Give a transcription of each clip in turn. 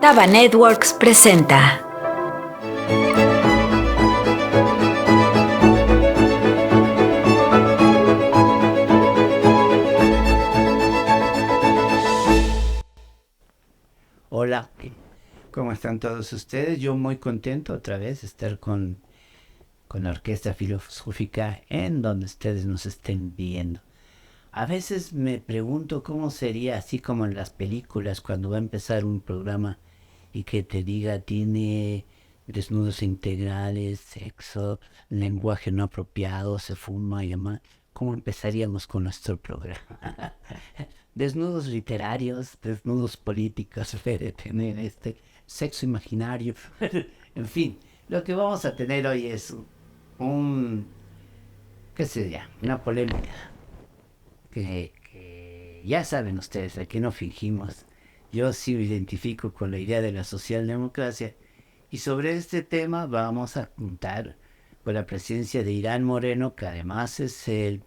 Taba Networks presenta. Hola, ¿cómo están todos ustedes? Yo muy contento otra vez de estar con la Orquesta Filosófica en donde ustedes nos estén viendo. A veces me pregunto cómo sería así como en las películas cuando va a empezar un programa y que te diga tiene desnudos integrales, sexo, lenguaje no apropiado, se fuma y demás. ¿Cómo empezaríamos con nuestro programa? Desnudos literarios, desnudos políticos, de tener sexo imaginario. En fin, lo que vamos a tener hoy es un, qué sería, una polémica que ya saben ustedes, aquí no fingimos. Yo sí me identifico con la idea de la socialdemocracia y sobre este tema vamos a contar con la presencia de Irán Moreno, que además es el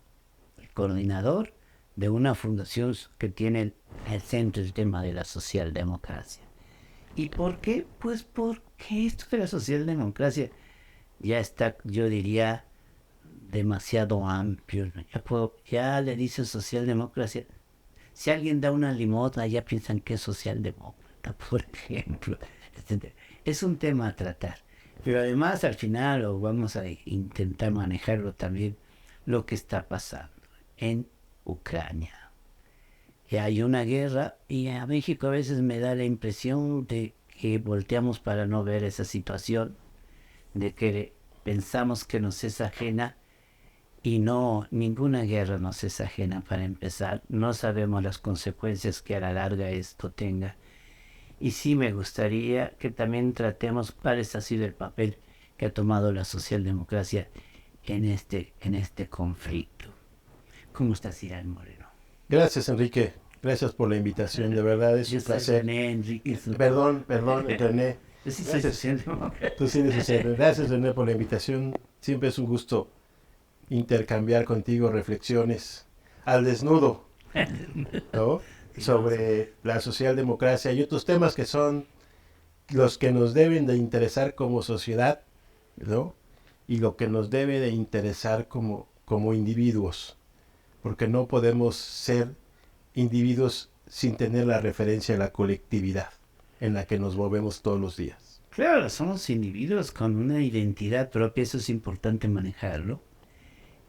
coordinador de una fundación que tiene el centro el tema de la socialdemocracia. ¿Y por qué? Pues porque esto de la socialdemocracia ya está, yo diría, demasiado amplio, ¿no? Ya le dicen socialdemocracia. Si alguien da una limosna, ya piensan que es socialdemócrata, por ejemplo. Es un tema a tratar. Pero además, al final, o vamos a intentar manejarlo también, lo que está pasando en Ucrania. Que hay una guerra y a México a veces me da la impresión de que volteamos para no ver esa situación, de que pensamos que nos es ajena. Y no, ninguna guerra nos es ajena para empezar. No sabemos las consecuencias que a la larga esto tenga. Y sí me gustaría que también tratemos cuál ha sido el papel que ha tomado la socialdemocracia en este conflicto. ¿Cómo estás, Irán Moreno? Gracias, Enrique. Gracias por la invitación. De verdad es Yo un soy placer. René Enrique. Perdón, René. Yo sí soy Gracias. socialdemócrata. Tú sí eres social. Gracias, René, por la invitación. Siempre es un gusto intercambiar contigo reflexiones al desnudo, ¿no? Sobre la socialdemocracia y otros temas que son los que nos deben de interesar como sociedad, ¿no? Y lo que nos debe de interesar como individuos, porque no podemos ser individuos sin tener la referencia a la colectividad en la que nos movemos todos los días. Claro, somos individuos con una identidad propia, eso es importante manejarlo.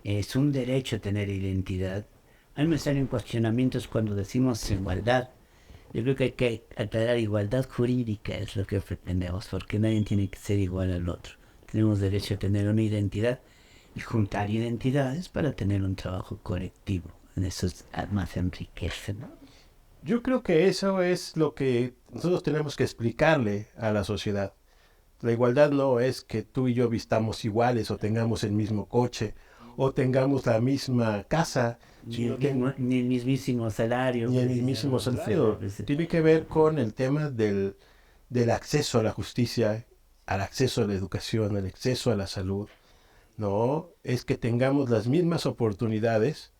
Es un derecho tener identidad. A mí me salen cuestionamientos cuando decimos igualdad. Yo creo que hay que aclarar igualdad jurídica, es lo que pretendemos, porque nadie tiene que ser igual al otro. Tenemos derecho a tener una identidad y juntar identidades para tener un trabajo colectivo. En eso más enriquece, ¿no? Yo creo que eso es lo que nosotros tenemos que explicarle a la sociedad. La igualdad no es que tú y yo vistamos iguales o tengamos el mismo coche o tengamos la misma casa, Ni el mismísimo salario. ni el mismísimo salario. Tiene que ver con el tema del acceso a la justicia, al acceso a la educación, al acceso a la salud. No, es que tengamos las mismas oportunidades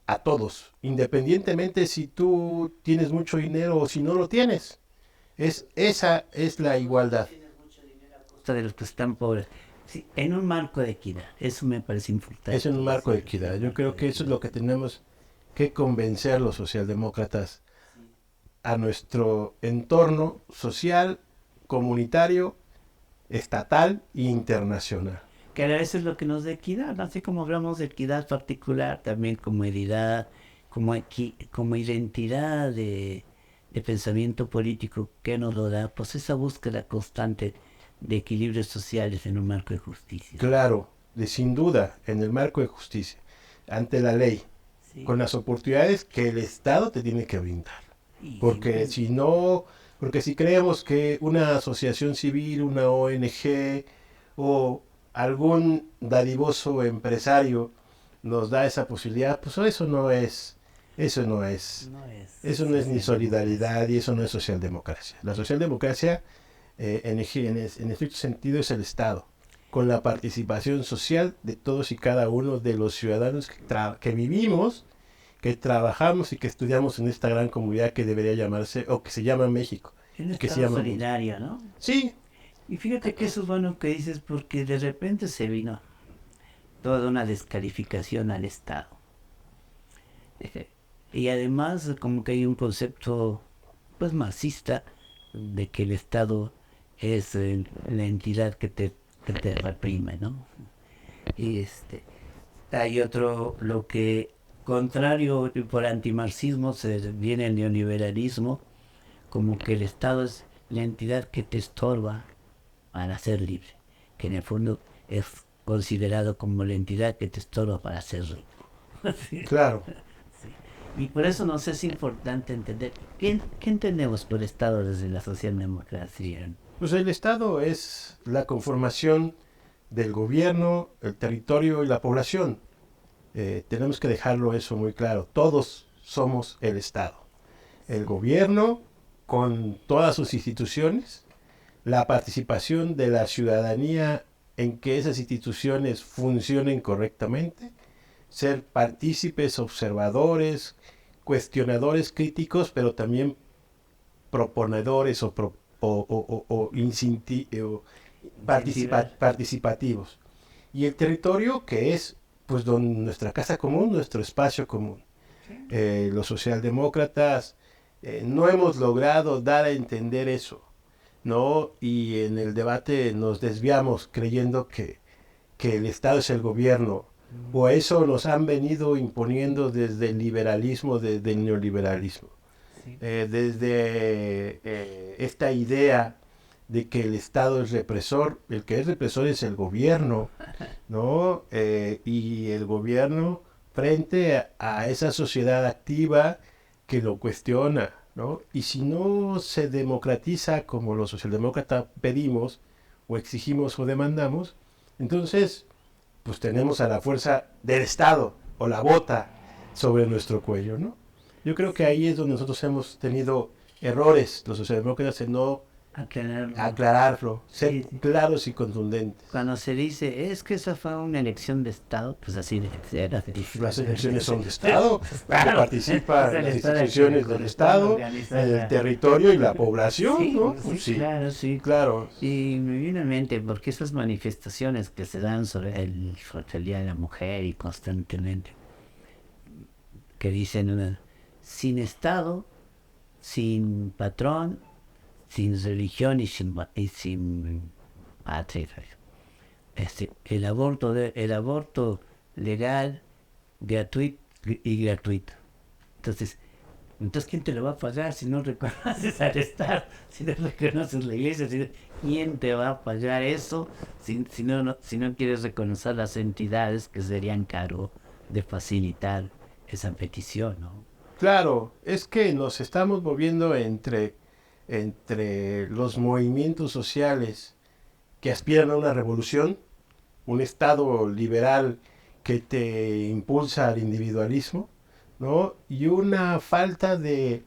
a todos, independientemente si tú tienes mucho dinero o si no lo tienes. Esa es la igualdad. De los que están pobres. Sí, en un marco de equidad, eso me parece importante. Es en un marco de equidad. Yo creo que eso es lo que tenemos que convencer los socialdemócratas a nuestro entorno social, comunitario, estatal e internacional. Que a veces es lo que nos da equidad, así como hablamos de equidad particular, también como equidad, como identidad de pensamiento político que nos lo da, pues esa búsqueda constante de equilibrios sociales en un marco de justicia. Claro, sin duda, en el marco de justicia, ante la ley, Sí. con las oportunidades que el Estado te tiene que brindar. Y Porque si no, porque si creemos que una asociación civil, una ONG o algún dadivoso empresario nos da esa posibilidad, pues eso no es eso no es ni solidaridad y eso no es socialdemocracia. La socialdemocracia en estricto sentido es el Estado, con la participación social de todos y cada uno de los ciudadanos que vivimos, que trabajamos y que estudiamos en esta gran comunidad que debería llamarse, o que se llama México, Un que se Estado llama... solidario, ¿no? Sí, Y fíjate que eso es bueno que dices porque de repente se vino toda una descalificación al Estado. Y además como que hay un concepto pues marxista de que el Estado es la entidad que te reprime, ¿no? Y hay otro, lo que contrario por antimarxismo se viene el neoliberalismo, como que el Estado es la entidad que te estorba para ser libre, que en el fondo es considerado como la entidad que te estorba para ser rico. Sí. claro. Y por eso nos es importante entender qué entendemos por Estado desde la socialdemocracia. Pues el Estado es la conformación del gobierno, el territorio y la población. Tenemos que dejarlo eso muy claro. Todos somos el Estado. El gobierno con todas sus instituciones, la participación de la ciudadanía en que esas instituciones funcionen correctamente, ser partícipes, observadores, cuestionadores, críticos, pero también proponedores o participativos. Y el territorio que es pues nuestra casa común, nuestro espacio común. Los socialdemócratas no hemos logrado dar a entender eso, ¿no? Y en el debate nos desviamos creyendo que el Estado es el gobierno, o eso nos han venido imponiendo desde el liberalismo, desde el neoliberalismo. Desde esta idea de que el Estado es represor, el que es represor es el gobierno, ¿no? Y el gobierno frente a esa sociedad activa que lo cuestiona, ¿no? Y si no se democratiza como los socialdemócratas pedimos, o exigimos o demandamos, entonces pues tenemos a la fuerza del Estado, o la bota sobre nuestro cuello, ¿no? Yo creo que ahí es donde nosotros hemos tenido errores, los socialdemócratas, en no aclararlo, ser Sí. claros y contundentes. Cuando se dice, es que esa fue una elección de Estado, pues así era. Las elecciones son de Estado, Claro. participan Es el las Estado instituciones el que del Estado, organiza el la- territorio y la población, Sí, ¿no? sí, Pues sí, claro, sí. claro. Y me viene a mente, porque esas manifestaciones que se dan sobre el Día de la Mujer y constantemente, que dicen sin Estado, sin patrón, sin religión y sin patria. El aborto legal, gratuito y gratuito. Entonces, ¿quién te lo va a pagar si no reconoces al Estado? Si no reconoces la iglesia, ¿quién te va a pagar eso si no quieres reconocer las entidades que serían cargo de facilitar esa petición, ¿no? Claro, es que nos estamos moviendo entre los movimientos sociales que aspiran a una revolución, un Estado liberal que te impulsa al individualismo, ¿no? Y una falta de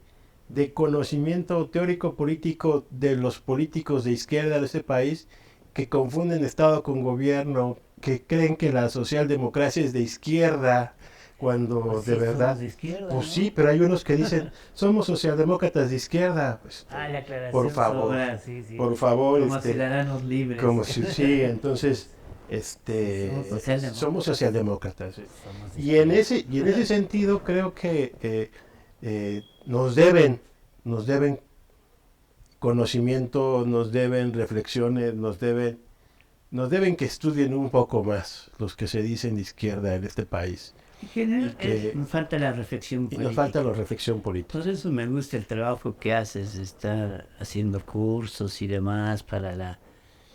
conocimiento teórico político de los políticos de izquierda de este país que confunden Estado con gobierno, que creen que la socialdemocracia es de izquierda, cuando Pues sí, de verdad... somos de izquierda, Pues ¿no? sí, pero hay unos que dicen, somos socialdemócratas de izquierda. Pues, La aclaración por favor, sobra, sí, sí. por favor, Como ciudadanos libres. como si sí, entonces, Somos socialdemócratas. somos socialdemócratas. Somos de Y en izquierda. ese sentido creo que nos deben conocimiento, nos deben reflexiones, nos deben que estudien un poco más los que se dicen de izquierda en este país. En general, y que- nos falta la reflexión Y política. nos falta la reflexión política. Por eso me gusta el trabajo que haces, estar haciendo cursos y demás para la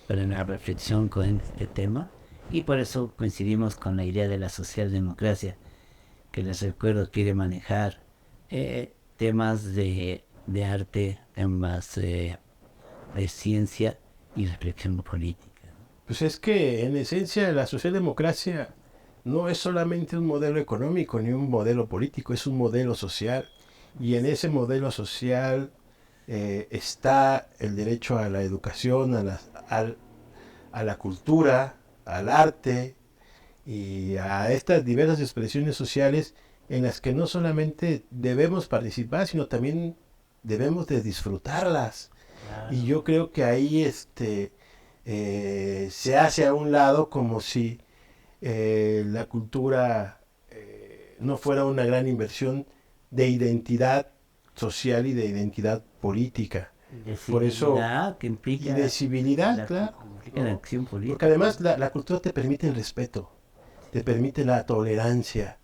reflexión con este tema. Y por eso coincidimos con la idea de la socialdemocracia, que les recuerdo quiere manejar temas de arte, temas de ciencia y reflexión política. Pues es que en esencia la socialdemocracia no es solamente un modelo económico ni un modelo político, es un modelo social. Y en ese modelo social está el derecho a la educación, a la cultura, al arte y a estas diversas expresiones sociales en las que no solamente debemos participar, sino también debemos de disfrutarlas. Y yo creo que ahí se hace a un lado como si la cultura no fuera una gran inversión de identidad social y de identidad política. Por eso, que implica y de civilidad, claro. implica la acción política. Porque además la cultura te permite el respeto, te permite la tolerancia,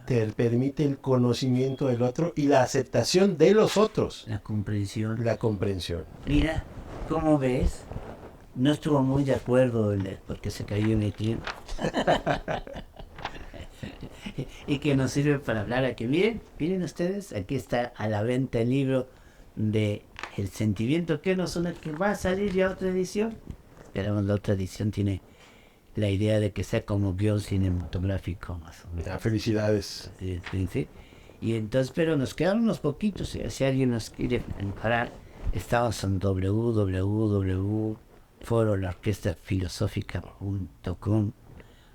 te permite el conocimiento del otro y la aceptación de los otros. La comprensión. La comprensión. Mira, ¿cómo ves? No estuvo muy de acuerdo porque se cayó en el tiempo. Y que nos sirve para hablar aquí. Miren ustedes, aquí está a la venta el libro de El Sentimiento que nos une, que va a salir ya otra edición. Esperamos la otra edición tiene la idea de que sea como guión cinematográfico más o menos. Felicidades. Sí. Y entonces, pero nos quedan unos poquitos. Si alguien nos quiere encarar, estamos en www.forolaorquestafilosófica.com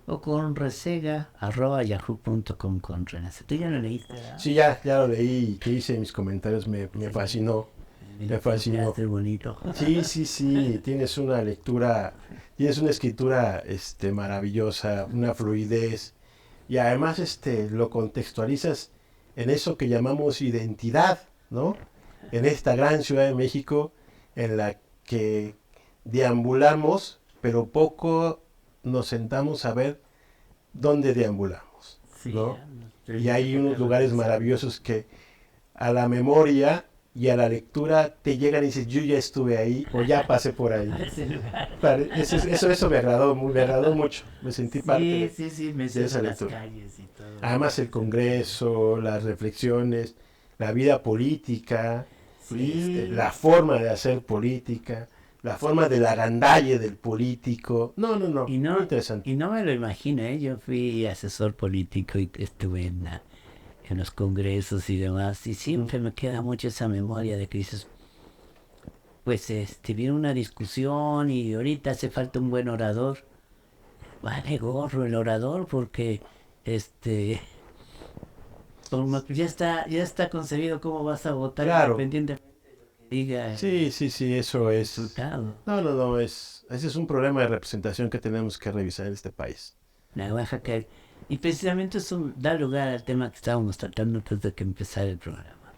o con resega@yahoo.com con Renace. ¿Tú ya lo leíste? ¿Verdad? Sí, ya lo leí, que hice mis comentarios, me fascinó. Me fascinó. Bonito. Sí, tienes una lectura, tienes una escritura maravillosa, una fluidez, y además lo contextualizas en eso que llamamos identidad, ¿no? En esta gran Ciudad de México en la que deambulamos, pero poco nos sentamos a ver dónde deambulamos, ¿no? Y hay unos lugares maravillosos que a la memoria y a la lectura te llegan y dices, yo ya estuve ahí o ya pasé por ahí. Eso me agradó mucho. Me sentí parte me de esa lectura. Calles y todo. Además el Congreso, las reflexiones, la vida política, la forma de hacer política, la forma del agandalle del político. No, muy interesante. Y no me lo imagino, ¿eh? Yo fui asesor político y estuve en los congresos y demás, y siempre me queda mucho esa memoria de que dices, pues viene una discusión y ahorita hace falta un buen orador. Vale gorro el orador porque ya está concebido cómo vas a votar, claro, independientemente de lo que diga. Sí, eso es. Resultado. No, ese es un problema de representación que tenemos que revisar en este país. La Oaxaca. Y precisamente eso da lugar al tema que estábamos tratando antes de que empezara el programa.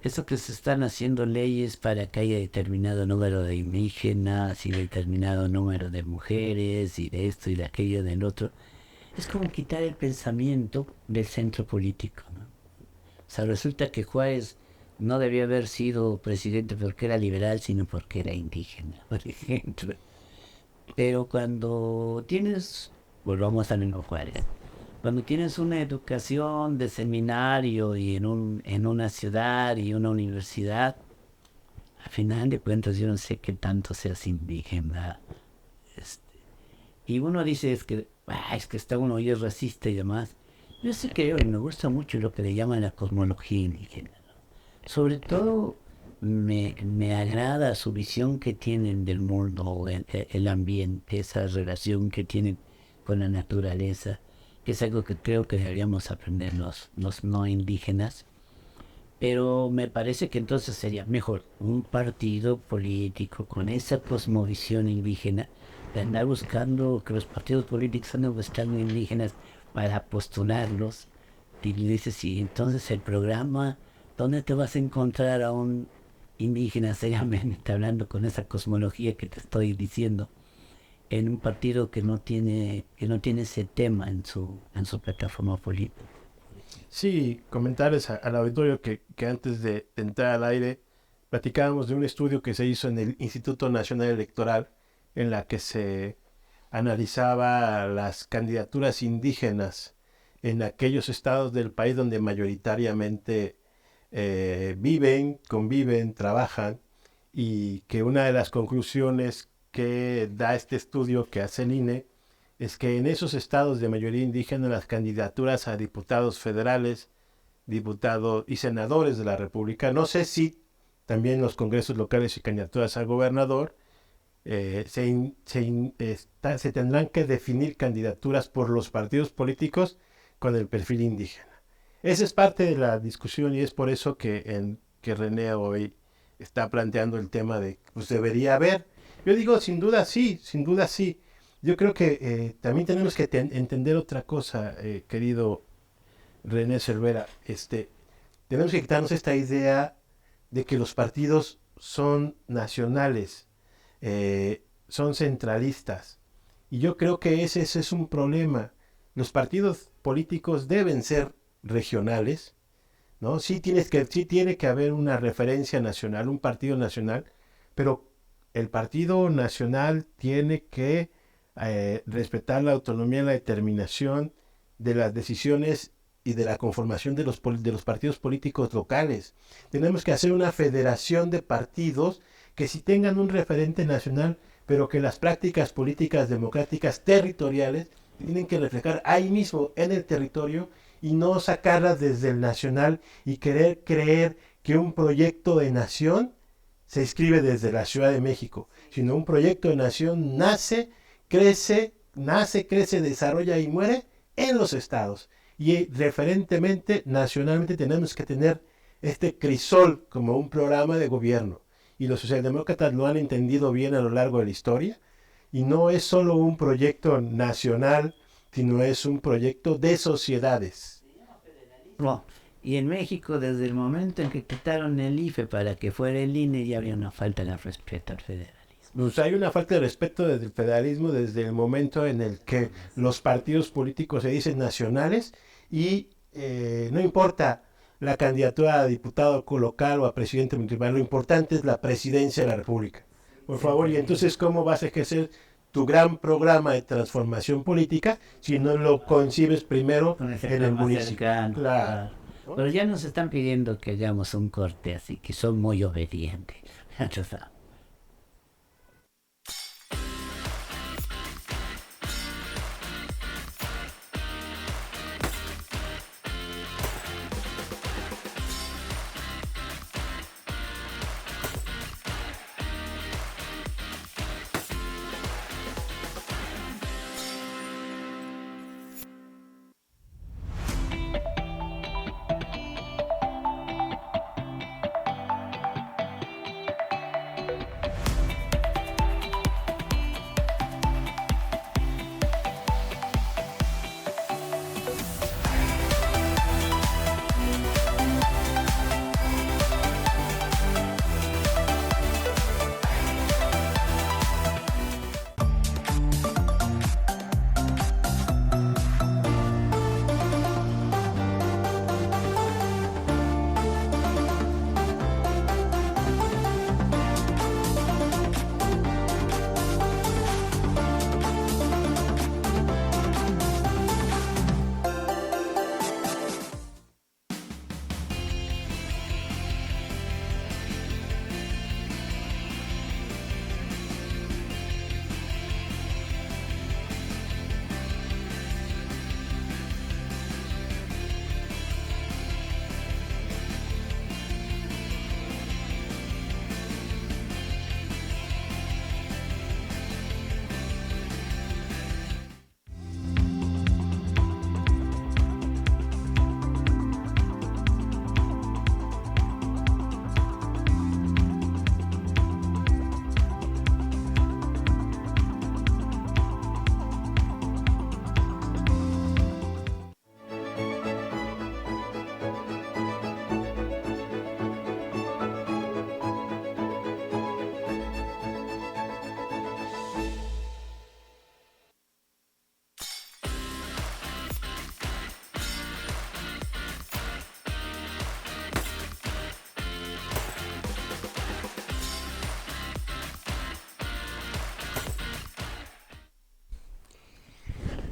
Eso que se están haciendo leyes para que haya determinado número de indígenas y determinado número de mujeres y de esto y de aquello del otro, es como quitar el pensamiento del centro político, ¿no? O sea, resulta que Juárez no debió haber sido presidente porque era liberal, sino porque era indígena, por ejemplo. Pero cuando tienes, volvamos a Nino Juárez, cuando tienes una educación de seminario y en una ciudad y una universidad, al final de cuentas yo no sé qué tanto seas indígena. Y uno dice es que está uno y es racista y demás. Yo sé que me gusta mucho lo que le llaman la cosmología indígena, ¿no? Sobre todo me agrada su visión que tienen del mundo, el ambiente, esa relación que tienen con la naturaleza, que es algo que creo que deberíamos aprender los no indígenas. Pero me parece que entonces sería mejor un partido político con esa cosmovisión indígena de andar buscando que los partidos políticos anden buscando indígenas para postularlos. Y le dices, sí, entonces el programa, ¿dónde te vas a encontrar a un indígena seriamente hablando con esa cosmología que te estoy diciendo? En un partido que no tiene ese tema en su plataforma política. Sí, comentarles al auditorio que antes de entrar al aire platicábamos de un estudio que se hizo en el Instituto Nacional Electoral en la que se analizaba las candidaturas indígenas en aquellos estados del país donde mayoritariamente viven, conviven, trabajan, y que una de las conclusiones que da este estudio que hace el INE es que en esos estados de mayoría indígena las candidaturas a diputados federales, diputados y senadores de la República, no sé si también los congresos locales y candidaturas a gobernador, se tendrán que definir candidaturas por los partidos políticos con el perfil indígena. Esa es parte de la discusión y es por eso que René hoy está planteando el tema de, pues debería haber. Yo digo, sin duda sí, sin duda sí. Yo creo que también tenemos que entender otra cosa, querido René Cervera. Tenemos que quitarnos esta idea de que los partidos son nacionales, son centralistas. Y yo creo que ese es un problema. Los partidos políticos deben ser regionales, ¿no? Sí tiene que haber una referencia nacional, un partido nacional, pero el partido nacional tiene que respetar la autonomía y la determinación de las decisiones y de la conformación de los partidos políticos locales. Tenemos que hacer una federación de partidos que sí tengan un referente nacional, pero que las prácticas políticas democráticas territoriales tienen que reflejar ahí mismo en el territorio y no sacarlas desde el nacional y querer creer que un proyecto de nación se escribe desde la Ciudad de México, sino un proyecto de nación crece, desarrolla y muere en los estados. Y referentemente, nacionalmente, tenemos que tener este crisol como un programa de gobierno. Y los socialdemócratas lo han entendido bien a lo largo de la historia. Y no es solo un proyecto nacional, sino es un proyecto de sociedades. No. Y en México, desde el momento en que quitaron el IFE para que fuera el INE, ya había una falta de respeto al federalismo. Pues hay una falta de respeto desde el federalismo desde el momento en el que los partidos políticos se dicen nacionales y no importa la candidatura a diputado local o a presidente municipal, lo importante es la presidencia de la República. Por favor, y entonces, ¿cómo vas a ejercer tu gran programa de transformación política si no lo concibes primero en el municipio? Claro. Pero ya nos están pidiendo que hagamos un corte, así que son muy obedientes.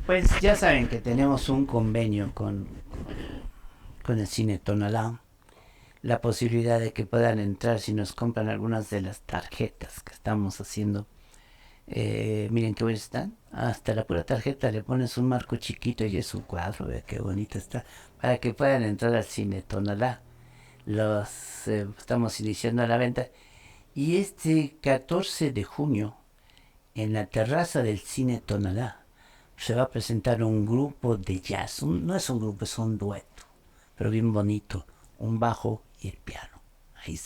Pues ya saben que tenemos un convenio con el Cine Tonalá. La posibilidad de que puedan entrar si nos compran algunas de las tarjetas que estamos haciendo. Miren qué bueno están. Hasta la pura tarjeta le pones un marco chiquito y es un cuadro. Ve qué bonito está. Para que puedan entrar al Cine Tonalá. Los estamos iniciando la venta. Y este 14 de junio, en la terraza del Cine Tonalá, se va a presentar un grupo de jazz. No es un grupo, es un dueto, pero bien bonito. Un bajo y el piano. Ahí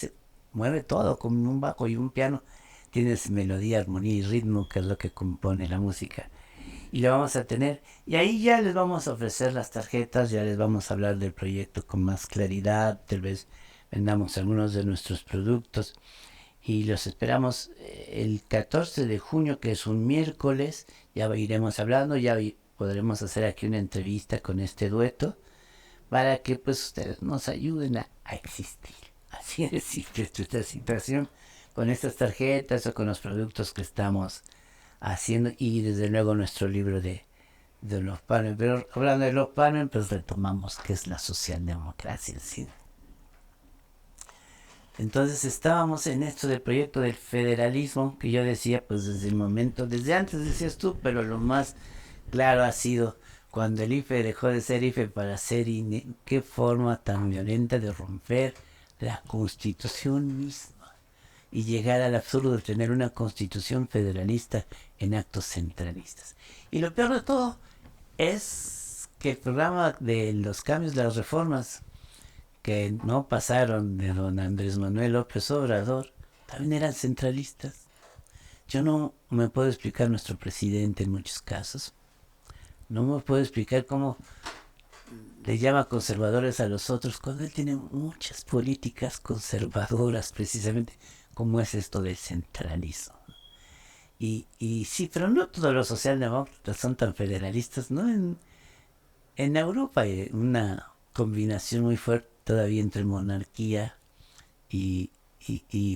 mueve todo con un bajo y un piano. Tienes melodía, armonía y ritmo, que es lo que compone la música. Y lo vamos a tener. Y ahí ya les vamos a ofrecer las tarjetas, ya les vamos a hablar del proyecto con más claridad, tal vez vendamos algunos de nuestros productos. Y los esperamos el 14 de junio, que es un miércoles. Ya iremos hablando, podremos hacer aquí una entrevista con este dueto para que pues ustedes nos ayuden a existir. Así es simple esta situación con estas tarjetas o con los productos que estamos haciendo y desde luego nuestro libro de los Palmen. Pero hablando de los Palmen, pues retomamos qué es la socialdemocracia en sí. Entonces estábamos en esto del proyecto del federalismo, que yo decía pues desde el momento, desde antes decías tú, pero lo más claro ha sido cuando el IFE dejó de ser IFE para ser INE. Qué forma tan violenta de romper la Constitución misma y llegar al absurdo de tener una Constitución federalista en actos centralistas. Y lo peor de todo es que el programa de los cambios, de las reformas que no pasaron de don Andrés Manuel López Obrador, también eran centralistas. Yo no me puedo explicar nuestro presidente en muchos casos. No me puedo explicar cómo le llama conservadores a los otros cuando él tiene muchas políticas conservadoras, precisamente como es esto del centralismo. Y sí, pero no todos los socialdemócratas son tan federalistas, ¿no? En Europa hay una combinación muy fuerte todavía entre monarquía y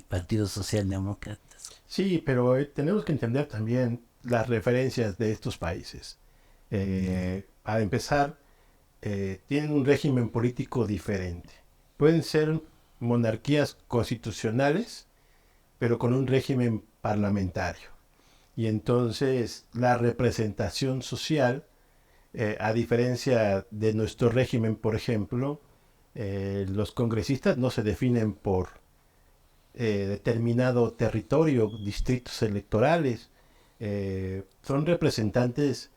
partidos socialdemócratas. Sí, pero tenemos que entender también las referencias de estos países. Para empezar, tienen un régimen político diferente. Pueden ser monarquías constitucionales, pero con un régimen parlamentario. Y entonces la representación social, a diferencia de nuestro régimen, por ejemplo, los congresistas no se definen por determinado territorio, distritos electorales, son representantes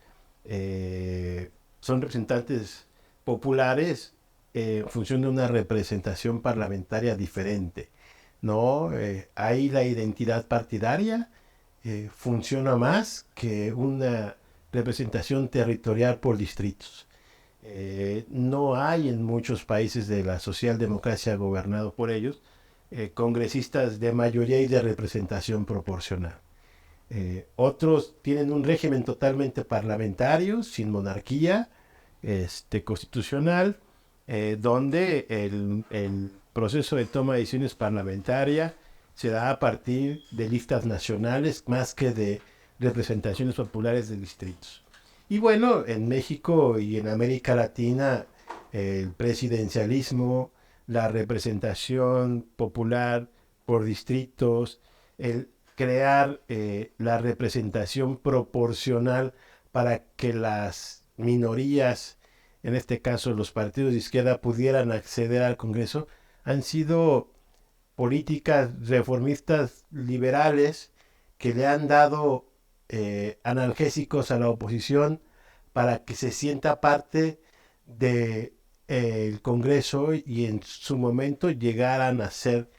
populares en función de una representación parlamentaria diferente, ¿no? Ahí la identidad partidaria funciona más que una representación territorial por distritos. No hay en muchos países de la socialdemocracia gobernados por ellos congresistas de mayoría y de representación proporcional. Otros tienen un régimen totalmente parlamentario, sin monarquía constitucional, donde el proceso de toma de decisiones parlamentaria se da a partir de listas nacionales más que de representaciones populares de distritos. Y bueno, en México y en América Latina, el presidencialismo, la representación popular por distritos, el crear la representación proporcional para que las minorías, en este caso los partidos de izquierda, pudieran acceder al Congreso, han sido políticas reformistas liberales que le han dado analgésicos a la oposición para que se sienta parte del Congreso y en su momento llegaran a ser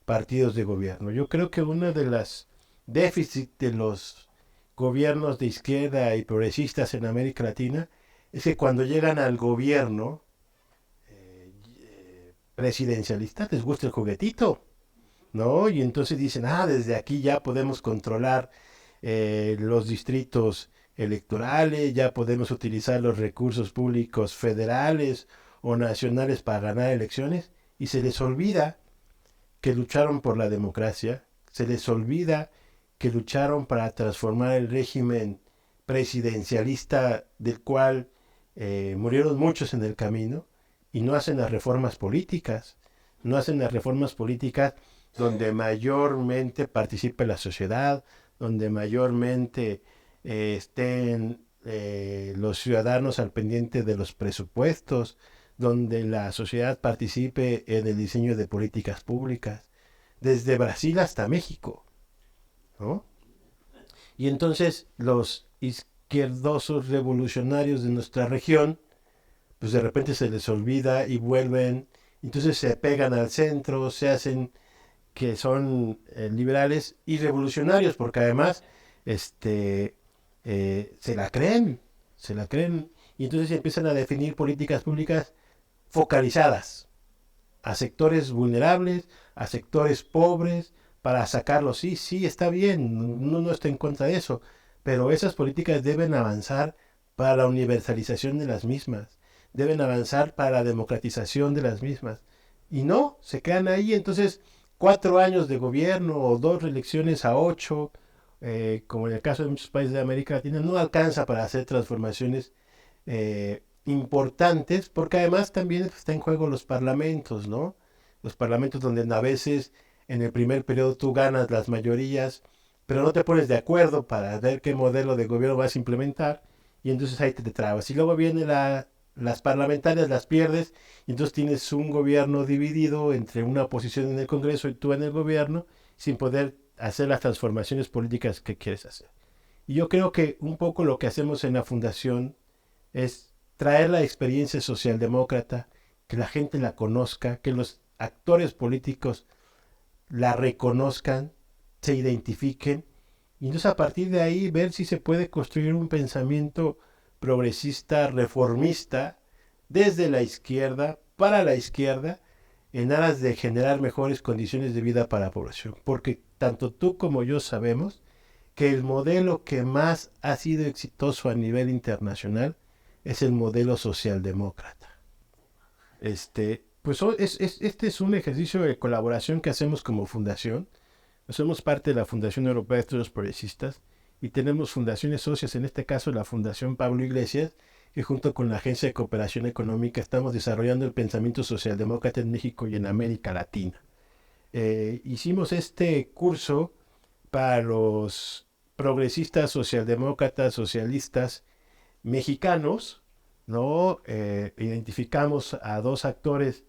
partidos de gobierno. Yo creo que uno de los déficits de los gobiernos de izquierda y progresistas en América Latina es que cuando llegan al gobierno presidencialista les gusta el juguetito, ¿no? Y entonces dicen, desde aquí ya podemos controlar los distritos electorales, ya podemos utilizar los recursos públicos federales o nacionales para ganar elecciones, y se les olvida que lucharon por la democracia, se les olvida que lucharon para transformar el régimen presidencialista del cual murieron muchos en el camino, y no hacen las reformas políticas, donde mayormente participe la sociedad, donde mayormente estén los ciudadanos al pendiente de los presupuestos, donde la sociedad participe en el diseño de políticas públicas, desde Brasil hasta México, ¿no? Y entonces los izquierdosos revolucionarios de nuestra región, pues de repente se les olvida y vuelven, entonces se pegan al centro, se hacen que son liberales y revolucionarios, porque además se la creen, y entonces empiezan a definir políticas públicas focalizadas a sectores vulnerables, a sectores pobres, para sacarlos. Sí, sí, está bien, uno no está en contra de eso, pero esas políticas deben avanzar para la universalización de las mismas, deben avanzar para la democratización de las mismas. Y no, se quedan ahí, entonces 4 años de gobierno o 2 reelecciones a 8, como en el caso de muchos países de América Latina, no alcanza para hacer transformaciones importantes, porque además también está en juego los parlamentos, ¿no? Los parlamentos donde a veces en el primer periodo tú ganas las mayorías, pero no te pones de acuerdo para ver qué modelo de gobierno vas a implementar, y entonces ahí te trabas. Y luego viene las parlamentarias, las pierdes, y entonces tienes un gobierno dividido entre una oposición en el Congreso y tú en el gobierno, sin poder hacer las transformaciones políticas que quieres hacer. Y yo creo que un poco lo que hacemos en la fundación es traer la experiencia socialdemócrata, que la gente la conozca, que los actores políticos la reconozcan, se identifiquen, y entonces a partir de ahí ver si se puede construir un pensamiento progresista, reformista, desde la izquierda, para la izquierda, en aras de generar mejores condiciones de vida para la población. Porque tanto tú como yo sabemos que el modelo que más ha sido exitoso a nivel internacional es el modelo socialdemócrata. Este es un ejercicio de colaboración que hacemos como fundación. Somos parte de la Fundación Europea de Estudios Progresistas y tenemos fundaciones socias, en este caso la Fundación Pablo Iglesias, que junto con la Agencia de Cooperación Económica estamos desarrollando el pensamiento socialdemócrata en México y en América Latina. Hicimos este curso para los progresistas, socialdemócratas, socialistas mexicanos, ¿no? Identificamos a 2 actores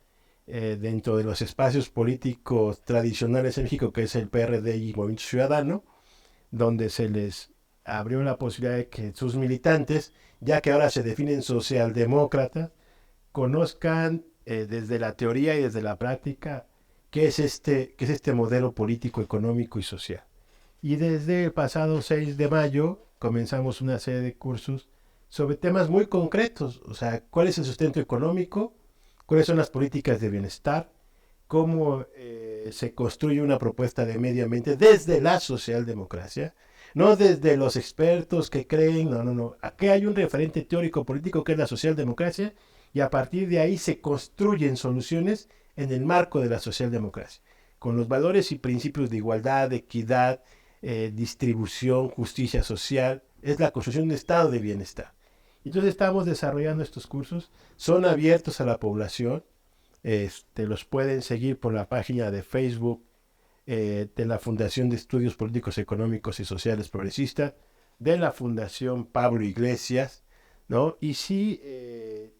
dentro de los espacios políticos tradicionales en México, que es el PRD y Movimiento Ciudadano, donde se les abrió la posibilidad de que sus militantes, ya que ahora se definen socialdemócratas, conozcan desde la teoría y desde la práctica qué es este modelo político, económico y social. Y desde el pasado 6 de mayo comenzamos una serie de cursos sobre temas muy concretos, o sea, cuál es el sustento económico, cuáles son las políticas de bienestar, cómo se construye una propuesta de medio ambiente desde la socialdemocracia, no desde los expertos que creen, no. Aquí hay un referente teórico político que es la socialdemocracia y a partir de ahí se construyen soluciones en el marco de la socialdemocracia, con los valores y principios de igualdad, equidad, distribución, justicia social. Es la construcción de un estado de bienestar. Entonces estamos desarrollando estos cursos, son abiertos a la población, los pueden seguir por la página de Facebook de la Fundación de Estudios Políticos, Económicos y Sociales Progresistas, de la Fundación Pablo Iglesias, ¿no? Y si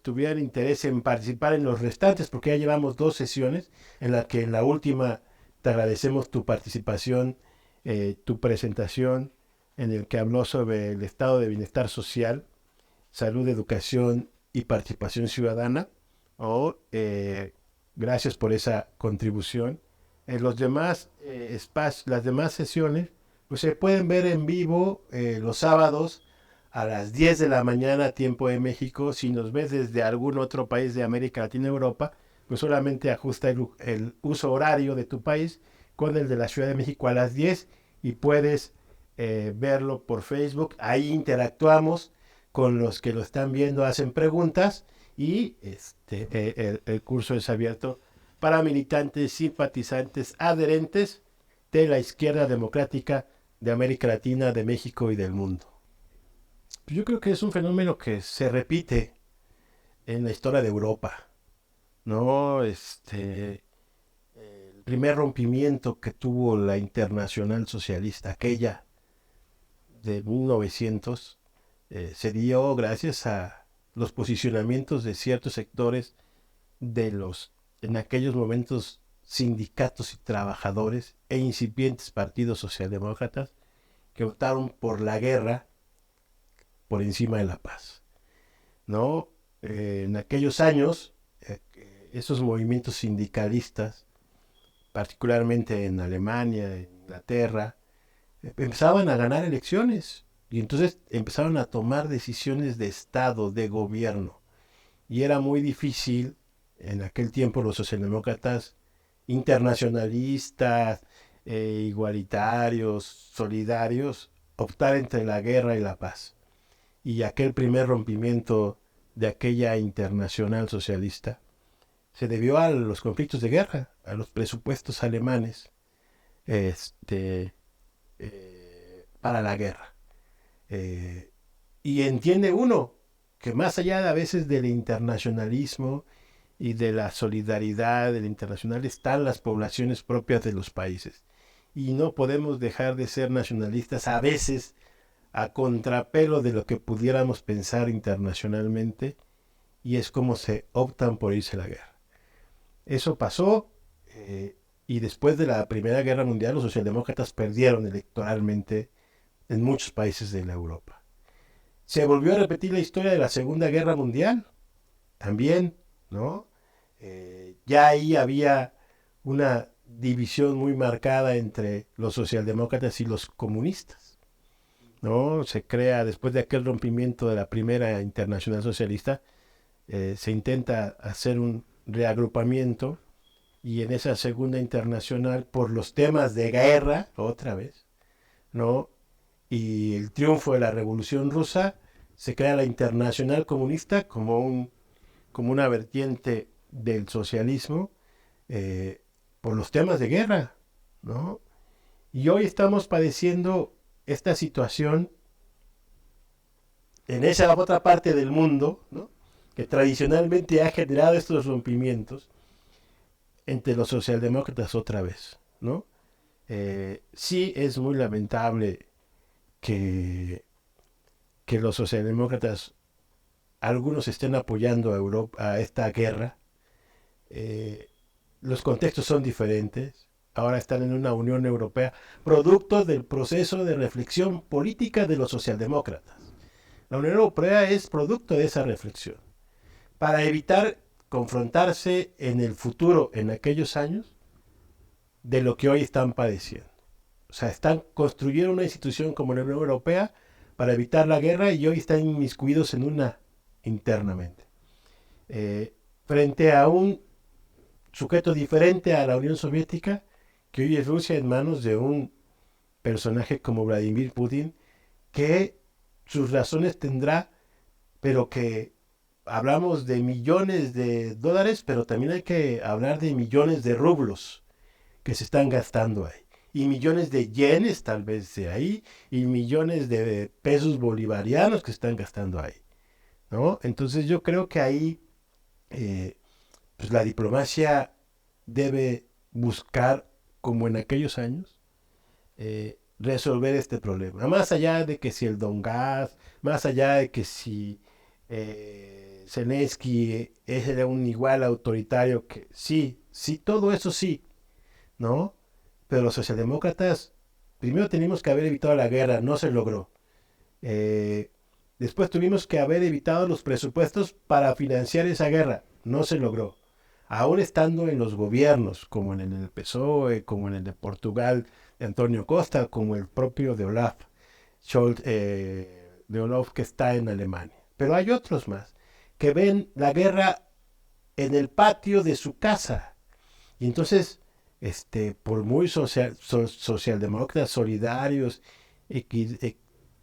tuvieran interés en participar en los restantes, porque ya llevamos 2 sesiones, en las que en la última te agradecemos tu participación, tu presentación, en el que habló sobre el estado de bienestar social, salud, educación y participación ciudadana. Gracias por esa contribución. En los demás espacios, las demás sesiones, pues se pueden ver en vivo los sábados a las 10 de la mañana, tiempo de México. Si nos ves desde algún otro país de América Latina, Europa, pues solamente ajusta el uso horario de tu país con el de la Ciudad de México a las 10 y puedes verlo por Facebook. Ahí interactuamos con los que lo están viendo, hacen preguntas y el curso es abierto para militantes, simpatizantes, adherentes de la izquierda democrática de América Latina, de México y del mundo. Yo creo que es un fenómeno que se repite en la historia de Europa, ¿no? El primer rompimiento que tuvo la Internacional Socialista, aquella de 1900, se dio gracias a los posicionamientos de ciertos sectores de los, en aquellos momentos, sindicatos y trabajadores e incipientes partidos socialdemócratas que optaron por la guerra por encima de la paz, ¿no? En aquellos años, esos movimientos sindicalistas particularmente en Alemania, en Inglaterra, empezaban a ganar elecciones y entonces empezaron a tomar decisiones de Estado, de gobierno. Y era muy difícil en aquel tiempo los socialdemócratas internacionalistas, igualitarios, solidarios, optar entre la guerra y la paz. Y aquel primer rompimiento de aquella internacional socialista se debió a los conflictos de guerra, a los presupuestos alemanes para la guerra. Y entiende uno que más allá de a veces del internacionalismo y de la solidaridad del internacional están las poblaciones propias de los países. Y no podemos dejar de ser nacionalistas a veces a contrapelo de lo que pudiéramos pensar internacionalmente, y es como se optan por irse a la guerra. Eso pasó, y después de la Primera Guerra Mundial los socialdemócratas perdieron electoralmente en muchos países de la Europa. Se volvió a repetir la historia de la Segunda Guerra Mundial, también, ¿no? Ya ahí había una división muy marcada entre los socialdemócratas y los comunistas, ¿no? Se crea, después de aquel rompimiento de la Primera Internacional Socialista, se intenta hacer un reagrupamiento, y en esa Segunda Internacional, por los temas de guerra, otra vez, ¿no? Y el triunfo de la Revolución Rusa, se crea la Internacional Comunista como una vertiente del socialismo, por los temas de guerra, ¿no? Y hoy estamos padeciendo esta situación en esa otra parte del mundo, ¿no?, que tradicionalmente ha generado estos rompimientos entre los socialdemócratas otra vez, ¿no? Sí es muy lamentable que los socialdemócratas, algunos estén apoyando a Europa, a esta guerra. Los contextos son diferentes. Ahora están en una Unión Europea, producto del proceso de reflexión política de los socialdemócratas. La Unión Europea es producto de esa reflexión, para evitar confrontarse en el futuro, en aquellos años, de lo que hoy están padeciendo. O sea, construyeron una institución como la Unión Europea para evitar la guerra, y hoy están inmiscuidos en una internamente. Frente a un sujeto diferente a la Unión Soviética, que hoy es Rusia en manos de un personaje como Vladimir Putin, que sus razones tendrá, pero que hablamos de millones de dólares, pero también hay que hablar de millones de rublos que se están gastando ahí, y millones de yenes tal vez de ahí, y millones de pesos bolivarianos que se están gastando ahí, ¿no? Entonces yo creo que ahí pues la diplomacia debe buscar, como en aquellos años, resolver este problema. Más allá de que si el Donbass, más allá de que si Zelensky era un igual autoritario, que sí, todo eso sí, ¿no? Pero los socialdemócratas, primero teníamos que haber evitado la guerra, no se logró. Después tuvimos que haber evitado los presupuestos para financiar esa guerra, no se logró. Aún estando en los gobiernos, como en el PSOE, como en el de Portugal de Antonio Costa, como el propio de Olaf Scholz, de Olaf, que está en Alemania. Pero hay otros más que ven la guerra en el patio de su casa. Y entonces, por muy socialdemócratas, solidarios,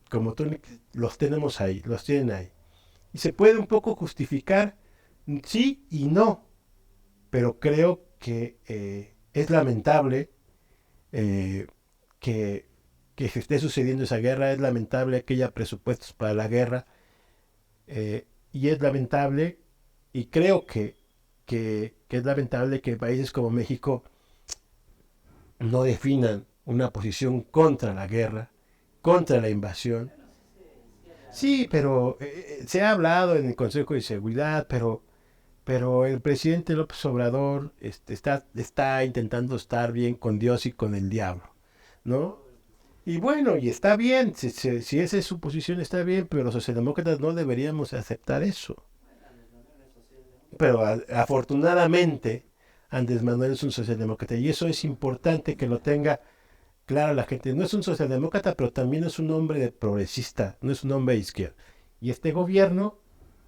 como tú, los tenemos ahí, los tienen ahí. Y se puede un poco justificar, sí y no. Pero creo que es lamentable que se esté sucediendo esa guerra. Es lamentable que haya presupuestos para la guerra. Y es lamentable, y creo que es lamentable que países como México no definan una posición contra la guerra, contra la invasión. Sí, pero se ha hablado en el Consejo de Seguridad, pero el presidente López Obrador está intentando estar bien con Dios y con el diablo, ¿no? Y bueno, y está bien, si esa es su posición está bien, pero los socialdemócratas no deberíamos aceptar eso. Pero afortunadamente Andrés Manuel es un socialdemócrata. Y eso es importante que lo tenga claro la gente. No es un socialdemócrata, pero también es un hombre progresista, no es un hombre de izquierda. Y este gobierno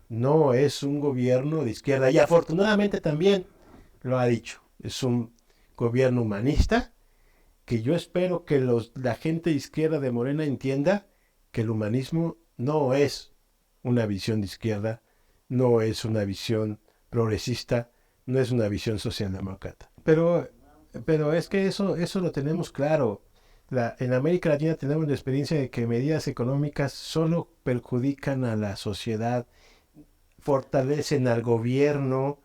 no es un gobierno de izquierda. Y afortunadamente también lo ha dicho. Es un gobierno humanista que yo espero que la gente de izquierda de Morena entienda que el humanismo no es una visión de izquierda, no es una visión progresista, no es una visión socialdemócrata. Pero es que eso lo tenemos claro. En América Latina tenemos la experiencia de que medidas económicas solo perjudican a la sociedad, fortalecen al gobierno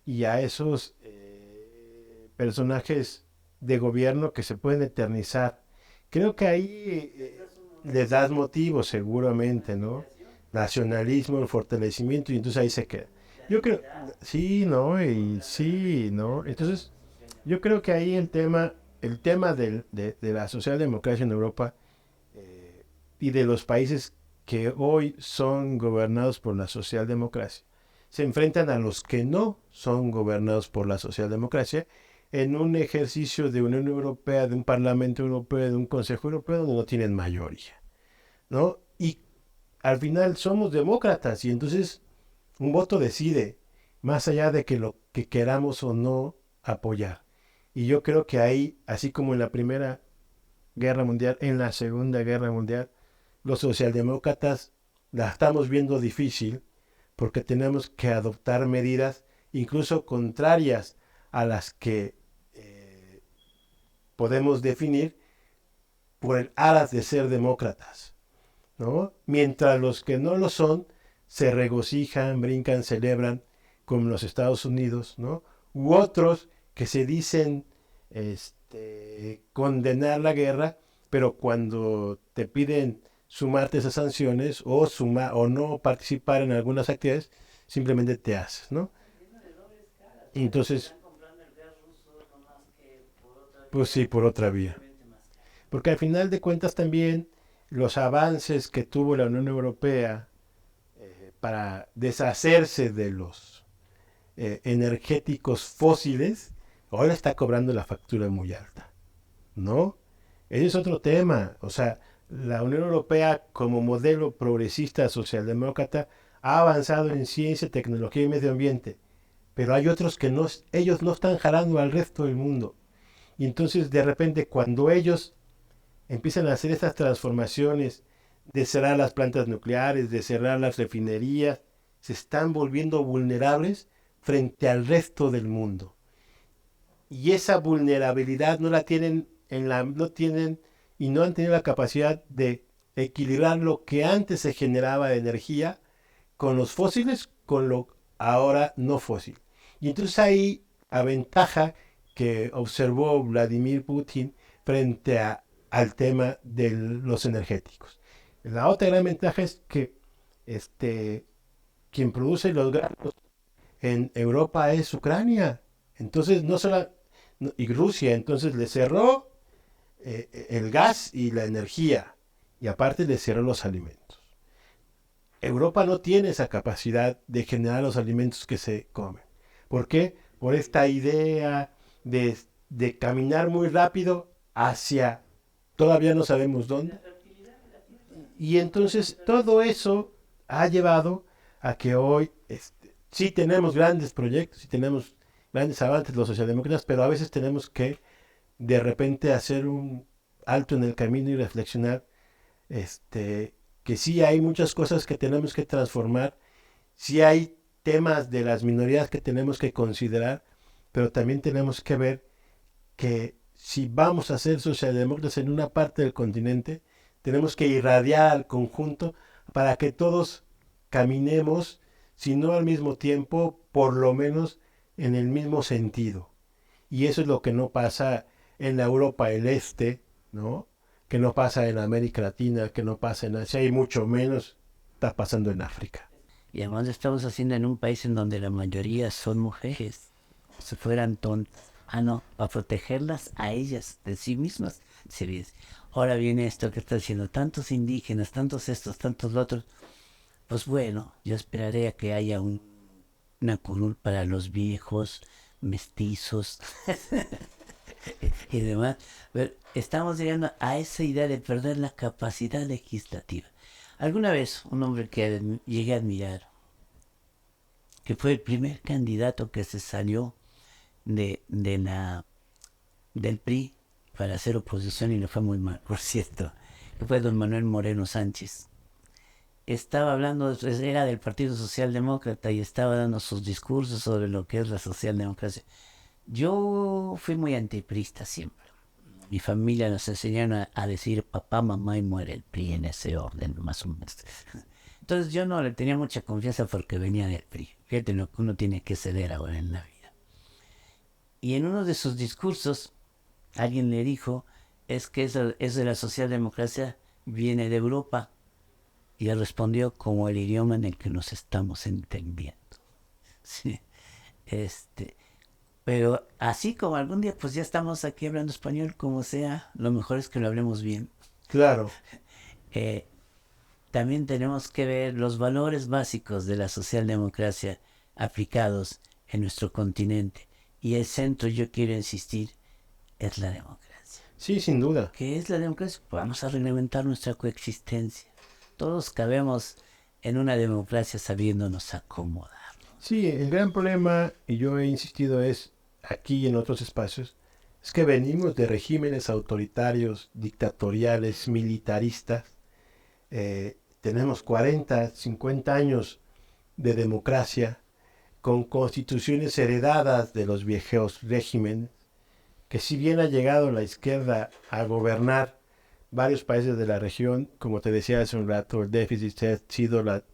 y a esos personajes de gobierno que se pueden eternizar. Creo que ahí les das motivos seguramente, ¿no? Nacionalismo, el fortalecimiento y entonces ahí se queda. Yo creo, sí, ¿no? Y sí, ¿no? Entonces, yo creo que ahí el tema de la socialdemocracia en Europa y de los países que hoy son gobernados por la socialdemocracia se enfrentan a los que no son gobernados por la socialdemocracia en un ejercicio de Unión Europea, de un Parlamento Europeo, de un Consejo Europeo donde no tienen mayoría, ¿no? Y al final somos demócratas y entonces un voto decide, más allá de que lo que queramos o no apoyar. Y yo creo que ahí, así como en la Primera Guerra Mundial, en la Segunda Guerra Mundial, los socialdemócratas la estamos viendo difícil porque tenemos que adoptar medidas incluso contrarias a las que podemos definir por el aras de ser demócratas, ¿no? Mientras los que no lo son se regocijan, brincan, celebran, como los Estados Unidos, ¿no? U otros que se dicen condenar la guerra, pero cuando te piden sumarte a esas sanciones o no participar en algunas actividades, simplemente te haces, ¿no? Entonces, pues sí, por otra vía. Porque al final de cuentas también los avances que tuvo la Unión Europea para deshacerse de los energéticos fósiles, ahora está cobrando la factura muy alta, ¿no? Ese es otro tema. O sea, la Unión Europea como modelo progresista socialdemócrata ha avanzado en ciencia, tecnología y medio ambiente, pero hay otros que no, ellos no están jalando al resto del mundo. Y entonces de repente cuando ellos empiezan a hacer estas transformaciones de cerrar las plantas nucleares, de cerrar las refinerías, se están volviendo vulnerables frente al resto del mundo. Y esa vulnerabilidad no la tienen no tienen y no han tenido la capacidad de equilibrar lo que antes se generaba de energía con los fósiles, con lo ahora no fósil. Y entonces ahí aventaja que observó Vladimir Putin frente al tema de los energéticos. La otra gran ventaja es que quien produce los granos en Europa es Ucrania. Entonces, y Rusia, entonces le cerró el gas y la energía. Y aparte le cerró los alimentos. Europa no tiene esa capacidad de generar los alimentos que se comen. ¿Por qué? Por esta idea de caminar muy rápido hacia todavía no sabemos dónde. Y entonces todo eso ha llevado a que hoy sí tenemos grandes proyectos, sí tenemos grandes avances los socialdemócratas, pero a veces tenemos que de repente hacer un alto en el camino y reflexionar que sí hay muchas cosas que tenemos que transformar, sí hay temas de las minorías que tenemos que considerar, pero también tenemos que ver que si vamos a ser socialdemócratas en una parte del continente, tenemos que irradiar al conjunto para que todos caminemos, si no al mismo tiempo, por lo menos en el mismo sentido. Y eso es lo que no pasa en la Europa del Este, ¿no? Que no pasa en América Latina, que no pasa en Asia y mucho menos está pasando en África. Y además lo estamos haciendo en un país en donde la mayoría son mujeres. Si fueran tontas. Ah, no, para protegerlas a ellas, de sí mismas. Ahora viene esto que está diciendo, tantos indígenas, tantos estos, tantos los otros. Pues bueno, yo esperaré a que haya una curul para los viejos, mestizos y demás. Pero estamos llegando a esa idea de perder la capacidad legislativa. Alguna vez un hombre que llegué a admirar, que fue el primer candidato que se salió del PRI para hacer oposición y le fue muy mal, por cierto, que fue don Manuel Moreno Sánchez. Estaba hablando, era del Partido Socialdemócrata y estaba dando sus discursos sobre lo que es la socialdemocracia. Yo fui muy antiprista siempre. Mi familia nos enseñaron a decir papá, mamá y muere el PRI en ese orden, más o menos. Entonces yo no le tenía mucha confianza porque venía del PRI. Fíjate lo que uno tiene que ceder ahora en la vida. Y en uno de sus discursos, alguien le dijo, es que eso de la socialdemocracia viene de Europa. Y él respondió como el idioma en el que nos estamos entendiendo. Sí. Pero así como algún día pues ya estamos aquí hablando español, como sea, lo mejor es que lo hablemos bien. Claro. También tenemos que ver los valores básicos de la socialdemocracia aplicados en nuestro continente. Y el centro, yo quiero insistir, es la democracia. Sí, sin duda. ¿Qué es la democracia? Vamos a reglamentar nuestra coexistencia. Todos cabemos en una democracia sabiéndonos acomodar. Sí, el gran problema, y yo he insistido es, aquí y en otros espacios, es que venimos de regímenes autoritarios, dictatoriales, militaristas. Tenemos 40, 50 años de democracia, con constituciones heredadas de los viejos regímenes, que si bien ha llegado la izquierda a gobernar varios países de la región, como te decía hace un rato, el déficit ha sido la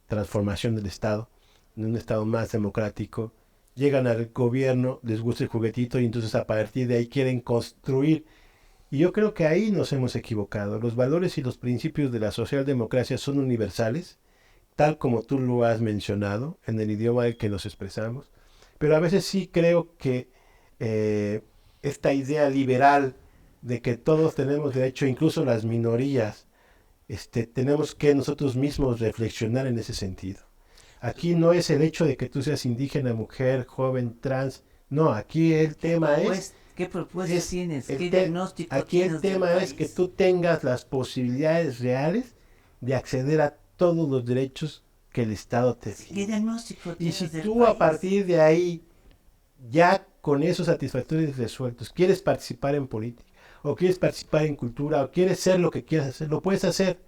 transformación del Estado en un Estado más democrático. Llegan al gobierno, les gusta el juguetito y entonces a partir de ahí quieren construir. Y yo creo que ahí nos hemos equivocado. Los valores y los principios de la socialdemocracia son universales, tal como tú lo has mencionado, en el idioma en que nos expresamos. Pero a veces sí creo que esta idea liberal de que todos tenemos derecho, incluso las minorías, tenemos que nosotros mismos reflexionar en ese sentido. Aquí no es el hecho de que tú seas indígena, mujer, joven, trans. No, aquí el tema es... ¿Qué propuestas tienes? ¿Qué diagnóstico aquí tienes? Aquí el tema es que tú tengas las posibilidades reales de acceder a todos los derechos que el Estado te da. ¿Qué diagnóstico y tienes si del tú país? A partir de ahí, ya con esos satisfactorios resueltos, quieres participar en política, o quieres participar en cultura, o quieres ser lo que quieras hacer, lo puedes hacer.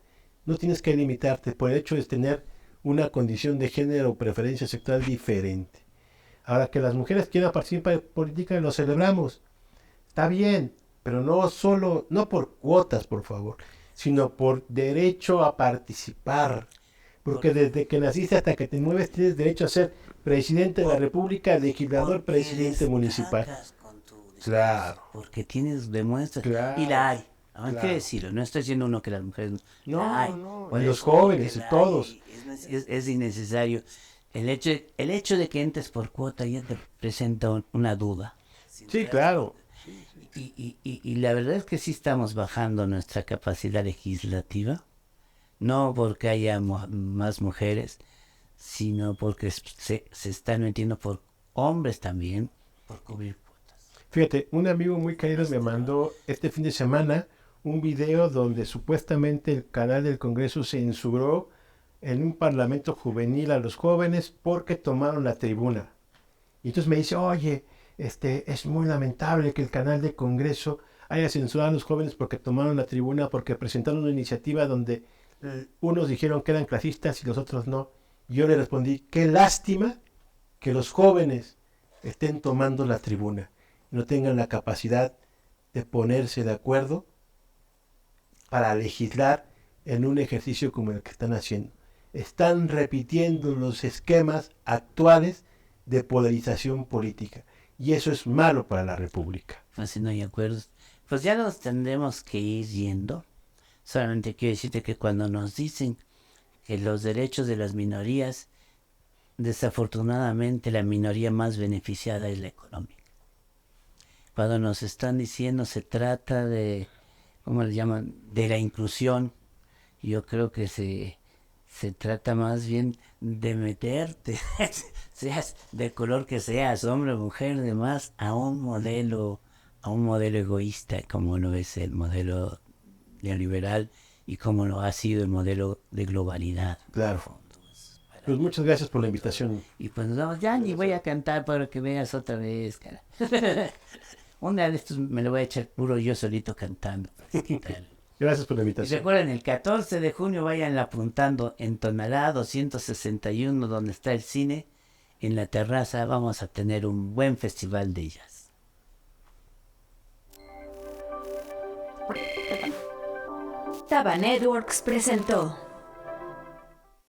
No tienes que limitarte por el hecho de tener una condición de género o preferencia sexual diferente. Ahora que las mujeres quieran participar en política, lo celebramos. Está bien, pero no por cuotas, por favor, sino por derecho a participar. Porque desde que naciste hasta que te mueves tienes derecho a ser presidente de la República, legislador, presidente municipal. Claro. Porque demuestras. Claro, Y la hay. Hay claro. que decirlo. No estoy diciendo uno que las mujeres la hay. No. Por Los eso, jóvenes que y la todos. hay, es innecesario. El hecho de que entres por cuota ya te presenta una duda. Sí, claro. Y la verdad es que sí estamos bajando nuestra capacidad legislativa, no porque haya más mujeres, sino porque se están metiendo por hombres también, por cubrir cuotas. Fíjate, un amigo muy querido me mandó este fin de semana un video donde supuestamente el canal del Congreso censuró en un parlamento juvenil a los jóvenes porque tomaron la tribuna. Y entonces me dice, oye, es muy lamentable que el canal del Congreso haya censurado a los jóvenes porque tomaron la tribuna, porque presentaron una iniciativa donde unos dijeron que eran clasistas y los otros no. Y yo le respondí, qué lástima que los jóvenes estén tomando la tribuna y no tengan la capacidad de ponerse de acuerdo para legislar en un ejercicio como el que están haciendo. Están repitiendo los esquemas actuales de polarización política. Y eso es malo para la República. Así no hay acuerdos. Pues ya nos tendremos que ir yendo. Solamente quiero decirte que cuando nos dicen que los derechos de las minorías, desafortunadamente la minoría más beneficiada es la económica. Cuando nos están diciendo se trata de, ¿cómo le llaman?, de la inclusión, yo creo que se Se trata más bien de meterte, seas del color que seas, hombre o mujer, demás, a un modelo egoísta, como lo es el modelo neoliberal y como lo ha sido el modelo de globalidad. Claro. Pues muchas gracias por la invitación. Y pues nos vamos, ya ni voy a cantar para que veas otra vez, cara. Una de estos me lo voy a echar puro yo solito cantando. ¿Qué tal? Gracias por la Y invitación. recuerden, el 14 de junio vayan apuntando en Tonalá 261, donde está el cine. En la terraza vamos a tener un buen festival de jazz. Taba Networks presentó